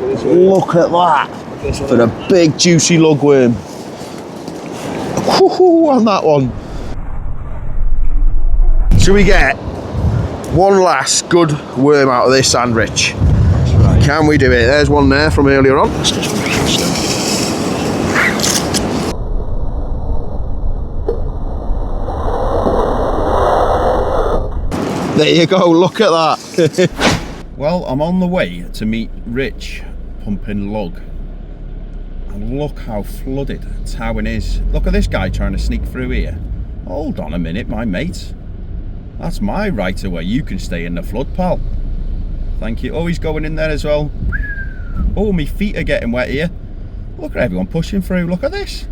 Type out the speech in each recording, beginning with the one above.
Look at that. For a big juicy lugworm. Woohoo on that one. Should we get one last good worm out of this sandwich? That's right. Can we do it? There's one there from earlier on. There you go, look at that. Well, I'm on the way to meet Rich pumping lug. And look how flooded Towin is. Look at this guy trying to sneak through here. Hold on a minute, my mate. That's my right of way. You can stay in the flood, pal. Thank you. Oh, he's going in there as well. Oh, my feet are getting wet here. Look at everyone pushing through. Look at this.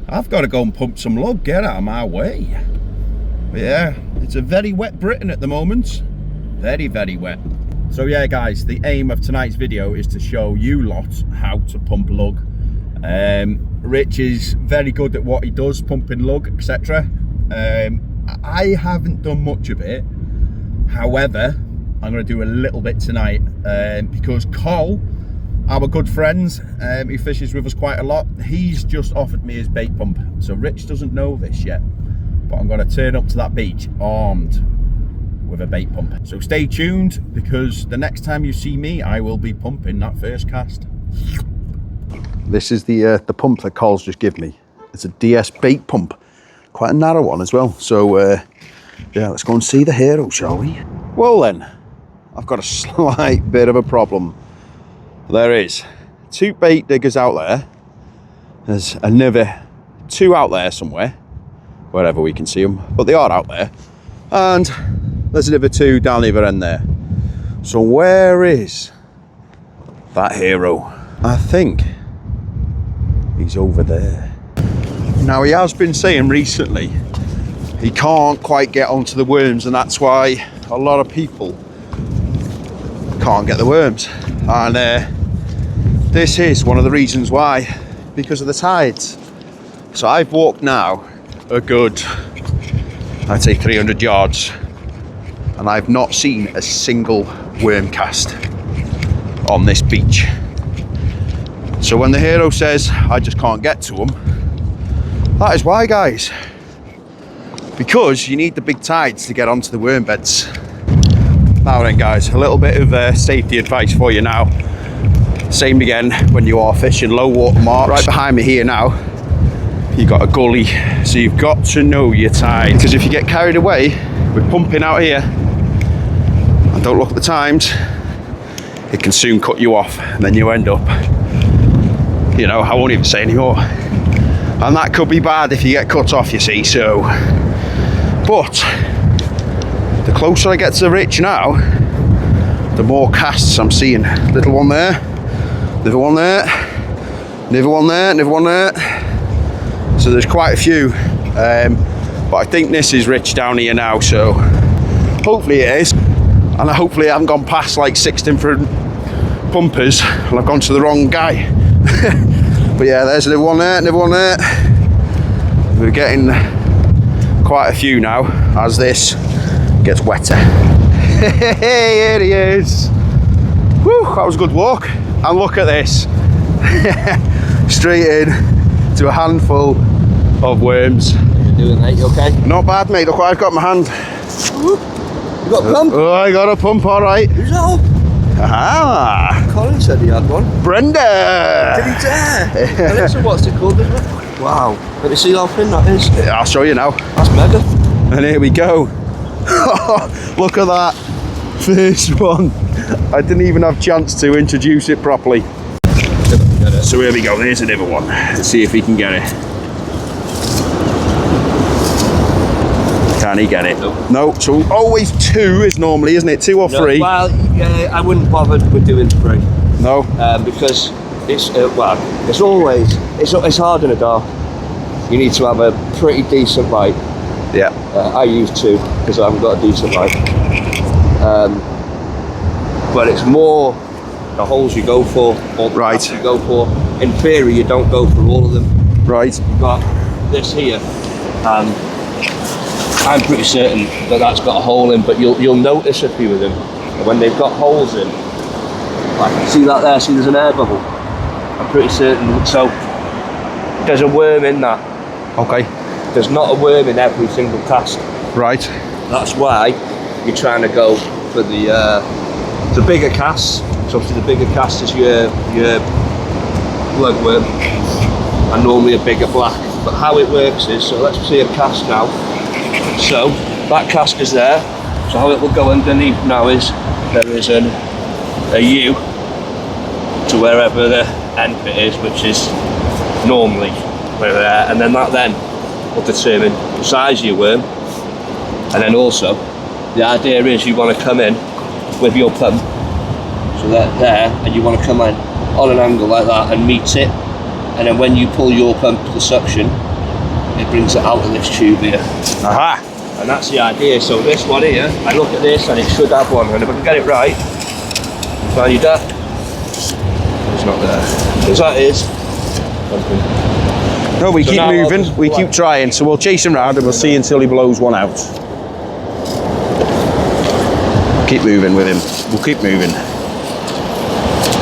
I've got to go and pump some lug. Get out of my way. But yeah, it's a very wet Britain at the moment. Very, very wet. So yeah, guys, the aim of tonight's video is to show you lot how to pump lug. Rich is very good at what he does, pumping lug, etc. I haven't done much of it. However, I'm going to do a little bit tonight because Cole, our good friend, who fishes with us quite a lot, he's just offered me his bait pump. So Rich doesn't know this yet, but I'm going to turn up to that beach armed with a bait pump. So stay tuned, because the next time you see me, I will be pumping that first cast. This is the pump that Cole's just given me. It's a DS bait pump, quite a narrow one as well. So yeah, let's go and see the hero, shall we? Well then, I've got a slight bit of a problem. There is 2 bait diggers out there. There's another 2 out there somewhere, wherever we can see them, but they are out there. And there's another 2 down the other end there. So where is that hero? I think he's over there. Now, he has been saying recently he can't quite get onto the worms, and that's why a lot of people can't get the worms. And this is one of the reasons why, because of the tides. So I've walked now a good, I'd say 300 yards, and I've not seen a single worm cast on this beach. So when the hero says I just can't get to them, that is why, guys. Because you need the big tides to get onto the worm beds. Now then, guys, a little bit of safety advice for you now. Same again when you are fishing low water marks. Right behind me here now, you've got a gully, so you've got to know your tide. Because if you get carried away with pumping out here and don't look at the times, it can soon cut you off, and then you end up, you know, I won't even say anymore. And that could be bad if you get cut off, you see. So, but the closer I get to Rich now, the more casts I'm seeing. Little one there, another one there, another one there, another one there. So there's quite a few, but I think this is Rich down here now, so hopefully it is. And hopefully I haven't gone past like 6 different pumpers and I've gone to the wrong guy. But yeah, there's another one there, another one there. We're getting quite a few now as this gets wetter. Here he is. Whew, that was a good walk. And look at this. Straight in to a handful of worms. How you doing, mate? You okay? Not bad, mate. Look what I've got in my hand. You got a pump? Oh, I got a pump, all right. Who's that? Aha! Colin said he had one. Brenda! Did he dare? And it's a, what's it called, isn't it? Wow. Let me see how thin that is. Yeah, I'll show you now. That's mega. And here we go. Look at that. First one. I didn't even have a chance to introduce it properly. So here we go. Here's another one. Let's see if he can get it. Can he get it? No. So always 2 is normally, isn't it? 2 or 3? Well, I wouldn't bother with doing 3. No. Because it's well, it's always it's hard in the dark. You need to have a pretty decent light. Yeah. I use 2 because I haven't got a decent light. But it's more the holes you go for, or the right. paths you go for. In theory, you don't go for all of them. Right. You've got this here, and I'm pretty certain that that's got a hole in, but you'll notice a few of them. And when they've got holes in, Like, see that there? See, there's an air bubble. I'm pretty certain. So there's a worm in that. Okay. There's not a worm in every single cast. Right. That's why you're trying to go for the bigger casts. So obviously the bigger cast is your lugworm, and normally a bigger black. But how it works is, so let's see a cast now. So that cast is there. So how it will go underneath now is there is a U to wherever the end bit is, which is normally where there, and then that will determine the size of your worm. And then also the idea is you want to come in with your pump, so that there, and you want to come in on an angle like that and meet it, and then when you pull your pump to the suction, it brings it out of this tube here. Aha! And that's the idea. So this one here, I look at this and it should have one, and if I can get it right, find your duck. It's not there. Because that is. No, we keep moving, we keep trying, so we'll chase him round and we'll see until he blows one out. Keep moving with him, we'll keep moving.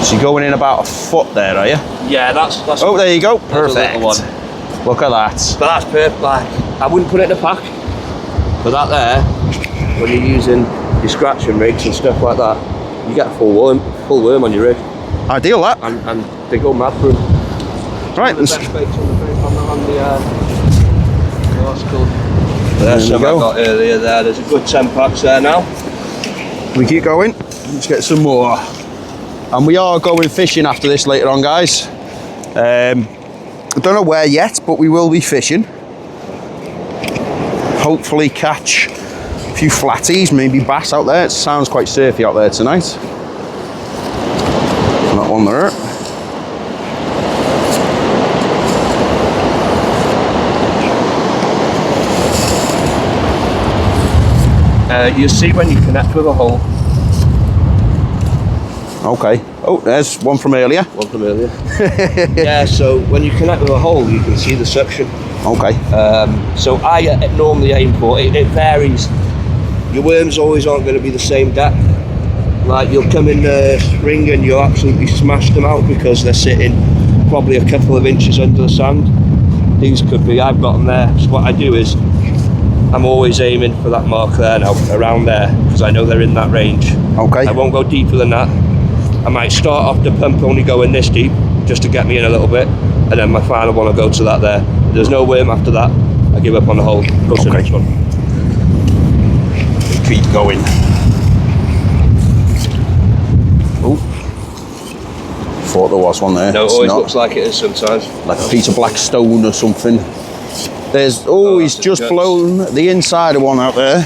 So you're going in about a foot there, are you? Yeah, that's oh, there you go, perfect. One. Look at that. But that's perfect, like, I wouldn't put it in a pack. But that there, when you're using your scratching rigs and stuff like that, you get a full worm on your rig. Ideal, that. And they go mad for them. Right, The best baits on the what's it called? There's some I got earlier there. There's a good 10 packs there now. We keep going. Let's get some more. And we are going fishing after this later on, guys. I don't know where yet, but we will be fishing. Hopefully catch a few flatties, maybe bass out there. It sounds quite surfy out there tonight. Not one there. You see when you connect with a hole. Okay. Oh, there's one from earlier. One from earlier. Yeah, so when you connect with a hole, you can see the suction. Okay. So I normally aim for, it varies. Your worms always aren't going to be the same depth. Like, you'll come in the spring and you'll absolutely smash them out because they're sitting probably a couple of inches under the sand. These could be, I've got them there. So what I do is, I'm always aiming for that mark there now, around there, because I know they're in that range. Okay. I won't go deeper than that. I might start off the pump only going this deep, just to get me in a little bit, and then my final one will go to that there. If there's no worm after that, I give up on the hole, go to the next one. Keep going. Oh, thought there was one there. No, it always looks like it is sometimes. Like a piece of black stone or something. There's, he's just blown the inside of one out there.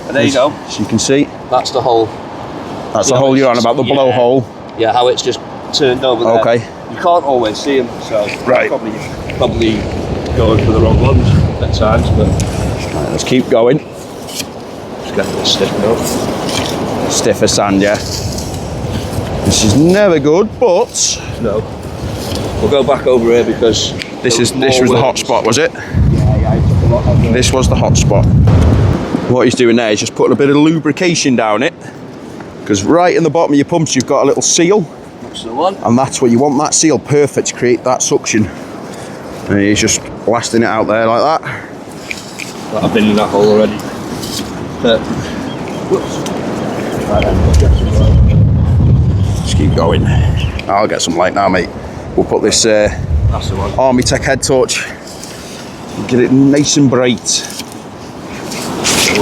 And there you go. As you can see. That's the hole. That's the hole you're on about, the blowhole. Yeah, how it's just turned over there. Okay. You can't always see them, so right. Probably going for the wrong ones at times, but... Right, let's keep going. Just get this stiff now. Stiff as sand, yeah. This is never good, but... No. We'll go back over here because... This was the hot spot, was it? Yeah, it took a lot of them. This was the hot spot. What he's doing there is just putting a bit of lubrication down it, because right in the bottom of your pumps you've got a little seal. That's the one. And that's what you want, that seal perfect to create that suction. And he's just blasting it out there like that. I've been in that hole already. Just keep going. I'll get some light now, mate. We'll put this that's the one. Army Tech head torch, get it nice and bright.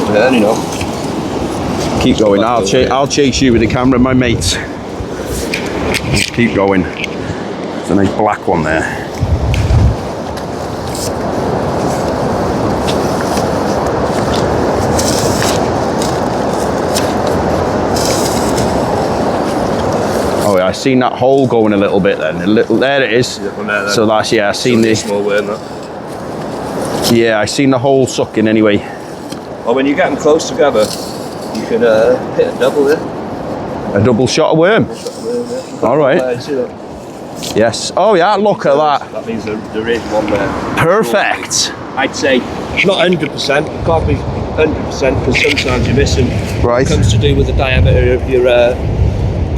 There, you know. Keep going. I'll chase you with the camera, my mate. Just keep going. There's a nice black one there. Oh yeah, I seen that hole going a little bit then. There it is. There, so that's, yeah, I seen the small worm, that. Yeah, I seen the hole sucking anyway. Well, when you get them close together, you can hit a double there. A double shot of worm. Yeah. All right. See that? Yes. Oh yeah, look at that. That means there is one there. Perfect. I'd say it's not 100%. It can't be 100% because sometimes you're missing. Right. It comes to do with the diameter of your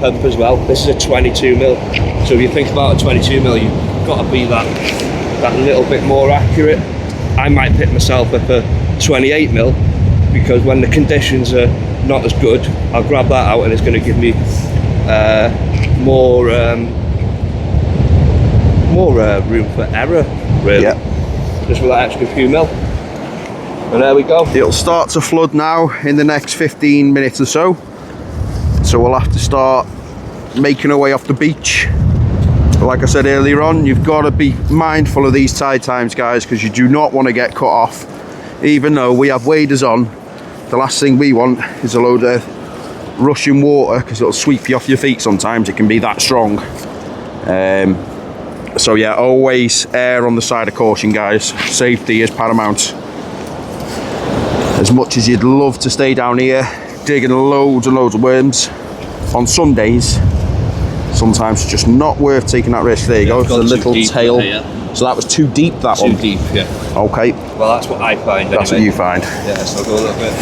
pump as well. This is a 22 mil. So if you think about a 22 mil, you've got to be that little bit more accurate. I might pick myself up a 28 mil because when the conditions are not as good, I'll grab that out and it's going to give me more room for error, really. Yep. Just with that extra few mil. And there we go. It'll start to flood now in the next 15 minutes or so. So we'll have to start making our way off the beach. But like I said earlier on, you've got to be mindful of these tide times, guys, because you do not want to get cut off. Even though we have waders on, the last thing we want is a load of rushing water, because it'll sweep you off your feet sometimes. It can be that strong. So yeah, always err on the side of caution, guys. Safety is paramount. As much as you'd love to stay down here digging loads and loads of worms on some days, sometimes it's just not worth taking that risk. There you go, the little tail. So that was too deep, that one? Too deep, yeah. Okay. Well, that's what I find. That's anyway. what you find. Yeah, so I'll go a little bit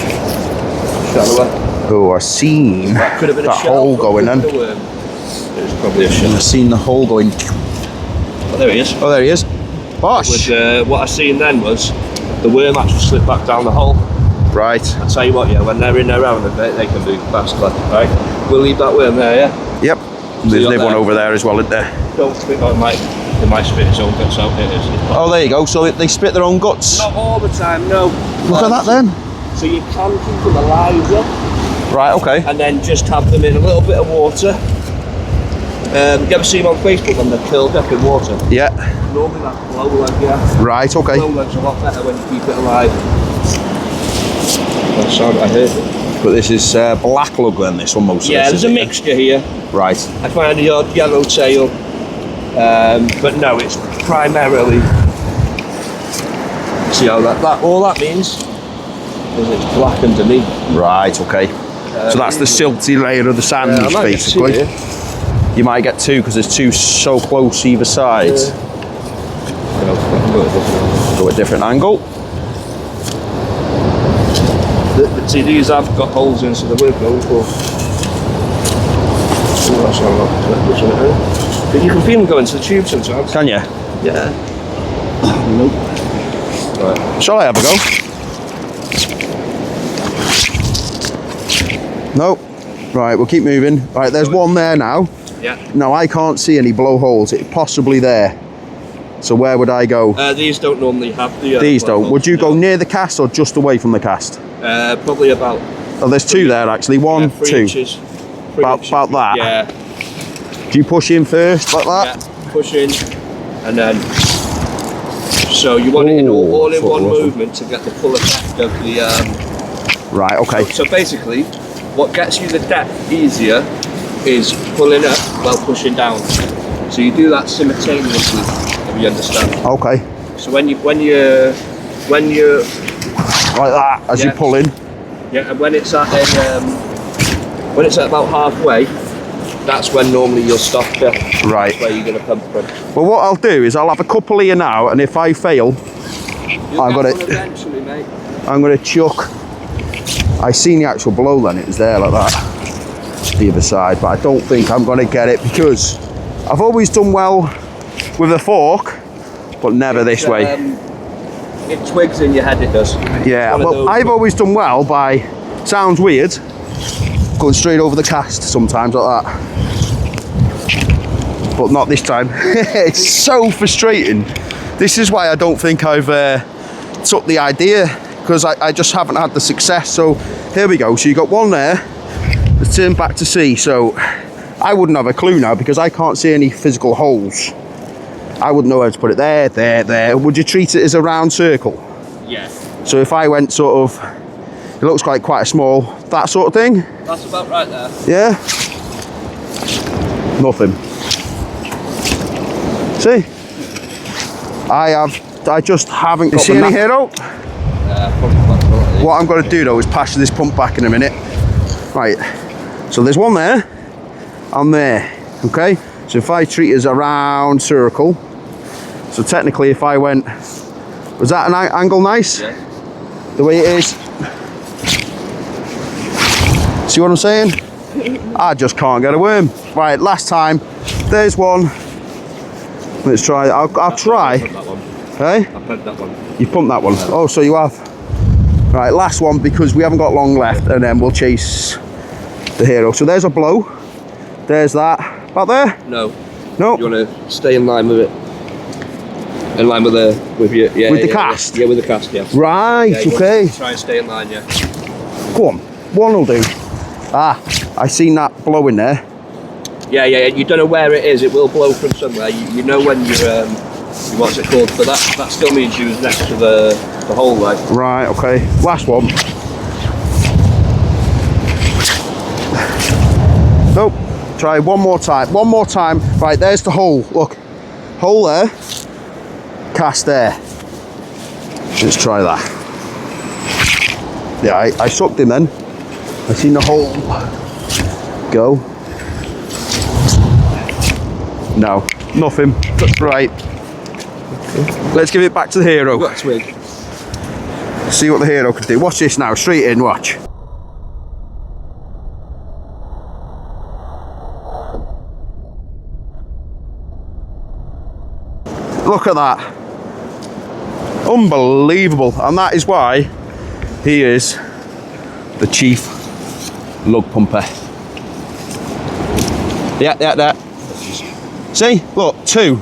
shallower. Oh, I've seen That could have been that a shell, hole going in. It was probably a shell. I've seen the hole going. Oh, there he is. Oh, there he is. Bosh. What I seen then was the worm actually slipped back down the hole. Right. I tell you what, yeah, when they're in there around a bit, they can move faster. Right, we'll leave that worm there, yeah. Yep. There's another one over there as well, isn't there? Don't spit. Oh, it might spit its own guts out. It is. Oh, there you go. So they spit their own guts. Not all the time, no. Look at that then. So you can keep them alive, yeah? Right. Okay. And then just have them in a little bit of water. You ever see them on Facebook when they're curled up in water? Yeah. Normally that glow leg, yeah. Right. Okay. Glow leg's a lot better when you keep it alive. That's sound I heard it. But this is black lug then, this one most of Yeah, this, there's a mixture here. Right. I find the odd yellow tail, but no, it's primarily. See how that all that means is it's black underneath. Right, okay. So that's the silty layer of the sand, basically. You might get two because there's two so close either side. Go a different angle. See, these have got holes in, so they're worth going for. But you can feel them going to the tube sometimes. Can you? Yeah. Nope. Right. Shall I have a go? Nope. Right, we'll keep moving. Right, there's one there now. Yeah. Now I can't see any blowholes. It's possibly there. So where would I go? These don't normally have the. These don't. Would you go near the cast or just away from the cast? Probably about. Oh, there's two there actually. One, 3 two. inches. About that. Yeah. Do you push in first like that? Yeah. Push in, and then. So you want it in all in one movement to get the full effect of the. Right. Okay. So basically, what gets you the depth easier is pulling up while pushing down. So you do that simultaneously. If you understand. Okay. So when you're like that as you pull in. Yeah, and when it's at about halfway, that's when normally you'll stop it. Right. That's where you're going to pump from. Well, what I'll do is I'll have a couple here now, and if I fail, I'm gonna eventually, mate. I'm gonna chuck. I seen the actual blow then; it was there like that, the other side. But I don't think I'm gonna get it because I've always done well with a fork, but never this way. It twigs in your head, it does. Yeah, well, I've always done well by, sounds weird, going straight over the cast sometimes like that. But not this time. It's so frustrating. This is why I don't think I've took the idea, because I just haven't had the success. So here we go. So you got one there, let's turn back to sea. So I wouldn't have a clue now because I can't see any physical holes. I wouldn't know how to put it there. Would you treat it as a round circle? Yeah. So if I went sort of, it looks like quite a small, that sort of thing? That's about right there. Yeah? Nothing. See? I just haven't got. You see any here though? What I'm going to do though is pass this pump back in a minute. Right, so there's one there and there, okay? So if I treat it as a round circle, so technically if I went, was that an angle nice? Yeah. The way it is? See what I'm saying? I just can't get a worm. Right, last time. There's one. Let's try. I'll try. Hey? I pumped that one. You pumped that one? Oh, so you have. Right, last one because we haven't got long left, and then we'll chase the hero. So there's a blow. There's that. About there? No. No. You want to stay in line with it? In line with the with the cast? Yeah, with the cast, yeah. Right, yeah, okay. Try and stay in line, yeah. Go on. One will do. Ah, I seen that blow in there. Yeah, you don't know where it is, it will blow from somewhere. You know when you're, what's it called? But that still means you was next to the hole, like. Right, okay. Last one. Nope. Try one more time. One more time. Right, there's the hole. Look. Hole there. Cast there. Let's try that. Yeah, I sucked him then. I seen the hole go. No, nothing. Right. Let's give it back to the hero. Got a twig. See what the hero can do. Watch this now. Straight in, watch. Look at that. Unbelievable. And that is why he is the chief lug pumper. Yeah. See, look, 2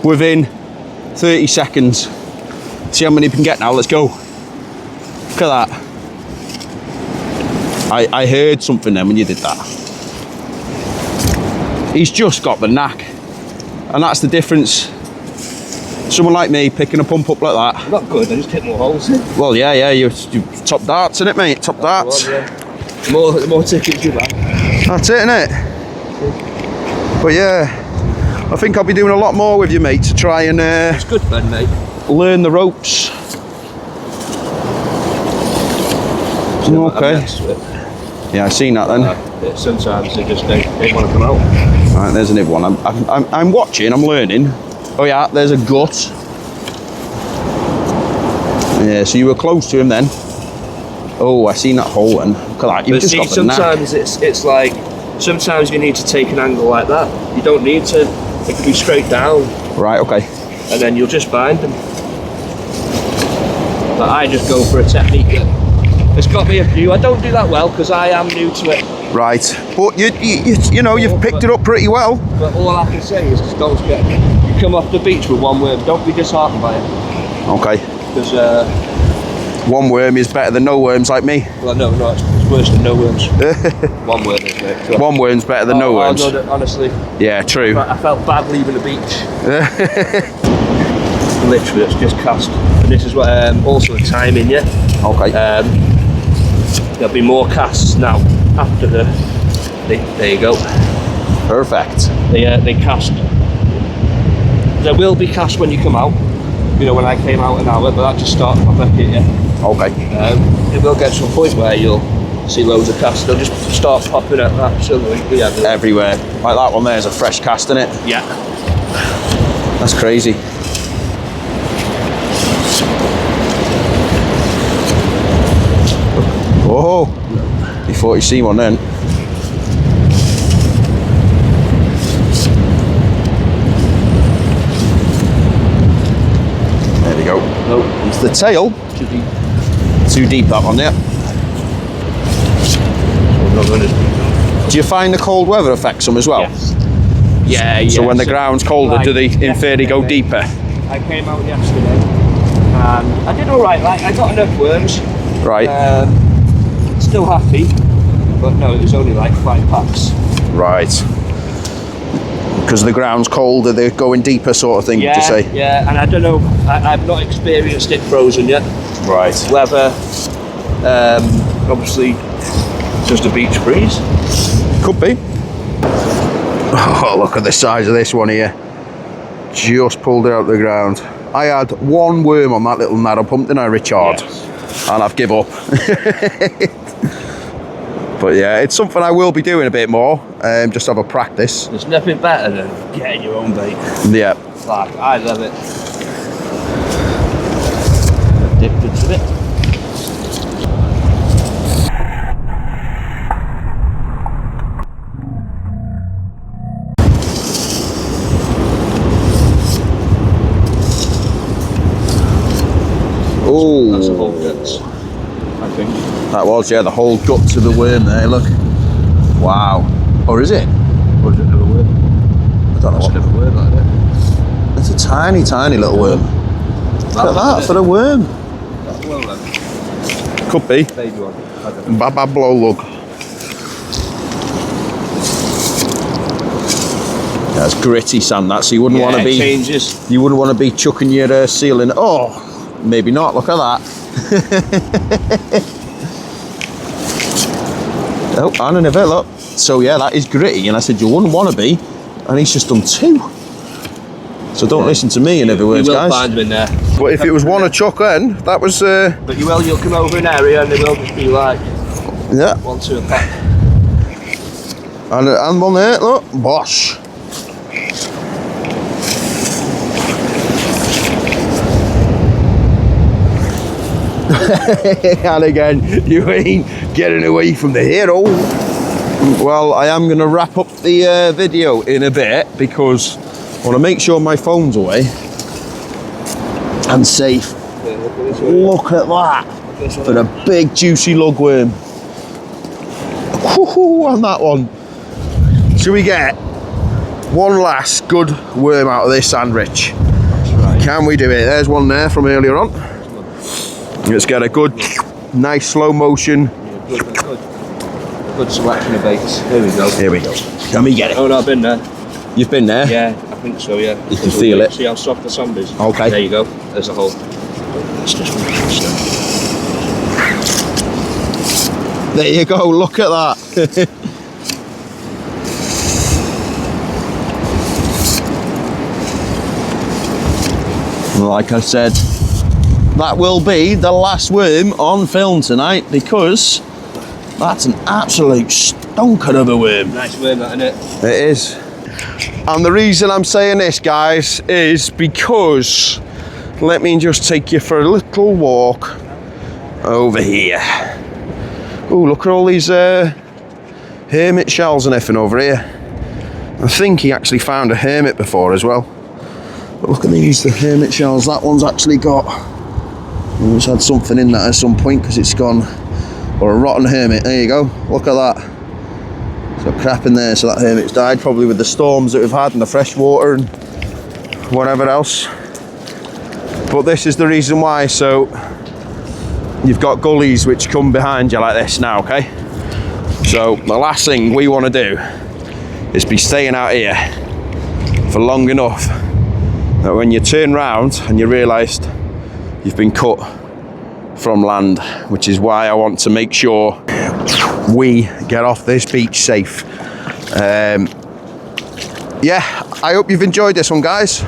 within 30 seconds. See how many we can get now. Let's go. Look at that. I heard something then when you did that. He's just got the knack. And that's the difference. Someone like me picking a pump up like that. Not good, I just hit more holes in. Well, yeah, you top darts, innit, mate? Top darts. One, yeah. The more tickets you have. That's it, innit? But yeah, I think I'll be doing a lot more with you, mate, to try and it's good fun, mate. Learn the ropes. Okay. Yeah, I seen that then. Sometimes they just don't want to come out. Right, there's another one. I'm watching. I'm learning. Oh yeah, there's a gut. Yeah, so you were close to him then. Oh, I seen that hole then. Look at that. You've just got the sometimes knack. it's like sometimes you need to take an angle like that. You don't need to. It can be straight down. Right. Okay. And then you'll just find them. But I just go for a technique that it's got me a few. I don't do that well because I am new to it. Right, but you know you've picked it up pretty well. But all I can say is just don't get. You come off the beach with one worm. Don't be disheartened by it. Okay. Because one worm is better than no worms, like me. well, no, it's worse than no worms. One worm is mate. One worm's better than no worms. No, honestly. Yeah, true. I felt bad leaving the beach. Literally, it's just cast. And this is what also the timing, yeah. Okay. There'll be more casts now after there you go. Perfect. They cast. There will be cast when you come out. You know, when I came out an hour, but that just started my bucket, yeah. Okay. It will get to a point where you'll see loads of casts. They'll just start popping up absolutely everywhere. Like that one there is a fresh cast, isn't it? Yeah. That's crazy. Oh, you thought you seen one then. There we go. Nope. It's the tail. Too deep. Too deep, that one, yeah. Do you find the cold weather affects them as well? Yes. Yeah. So when the ground's colder, do they in theory go deeper? I came out yesterday and I did alright, like I got enough worms. Right. Still happy, but no, it was only like 5 packs. Right. Because the ground's colder, they're going deeper sort of thing, Yeah, to say? yeah, and I don't know, I've not experienced it frozen yet. Right. Whether, obviously, just a beach breeze. Could be. Oh, look at the size of this one here. Just pulled it out of the ground. I had one worm on that little narrow pump, didn't I, Richard? Yes. And I've give up. But yeah, it's something I will be doing a bit more, just have a practice. There's nothing better than getting your own bait. Yeah. Like, I love it. Addicted to it. was the whole guts, I think. That was, yeah, the whole guts of the worm there, look. Wow. Or is it? Or is it another worm? I don't know It's what. another worm, like that. It's a tiny, tiny little worm. Look at that, for a worm. That's well then. Could be. Baby one. I don't know. Baba blow lug. That's gritty sand, that, so you wouldn't want to be. Changes. You wouldn't want to be chucking your seal in. Oh, maybe not. Look at that. Oh, and another look. So yeah, that is gritty, and I said you wouldn't want to be, and he's just done 2. So don't listen to me in every word, You will guys. find them in there. But if it was one a chuck, then that was. But you'll come over an area and they will just be like Yeah. 1, 2 a pack. And one there. Look, bosh. And again, you ain't getting away from the hero. Well, I am going to wrap up the video in a bit because I want to make sure my phone's away and safe. Look at that for a big juicy lugworm. Woohoo on that one. Should we get one last good worm out of this sandwich? Right. Can we do it? There's one there from earlier on. Let's get a good, nice slow motion. Good selection of baits. Here we go. Here we go. Can we get it? Oh no, I've been there. You've been there? Yeah, I think so, yeah. You can feel it. See how soft the sand is? Okay. There you go. There's a hole. It's just There you go, look at that. Like I said, that will be the last worm on film tonight because that's an absolute stonker of a worm. nice worm, that, isn't it? It is. And the reason I'm saying this, guys, is because let me just take you for a little walk over here. Oh, look at all these hermit shells and everything over here. I think he actually found a hermit before as well. But look at these, the hermit shells. That one's actually got, it's had something in that at some point because it's gone, or a rotten hermit. There you go, look at that. So crap in there, so that hermit's died probably with the storms that we've had and the fresh water and whatever else. But this is the reason why. So you've got gullies which come behind you like this now, okay? So the last thing we want to do is be staying out here for long enough that when you turn round and you realised you've been cut from land, which is why I want to make sure we get off this beach safe. Yeah, I hope you've enjoyed this one, guys.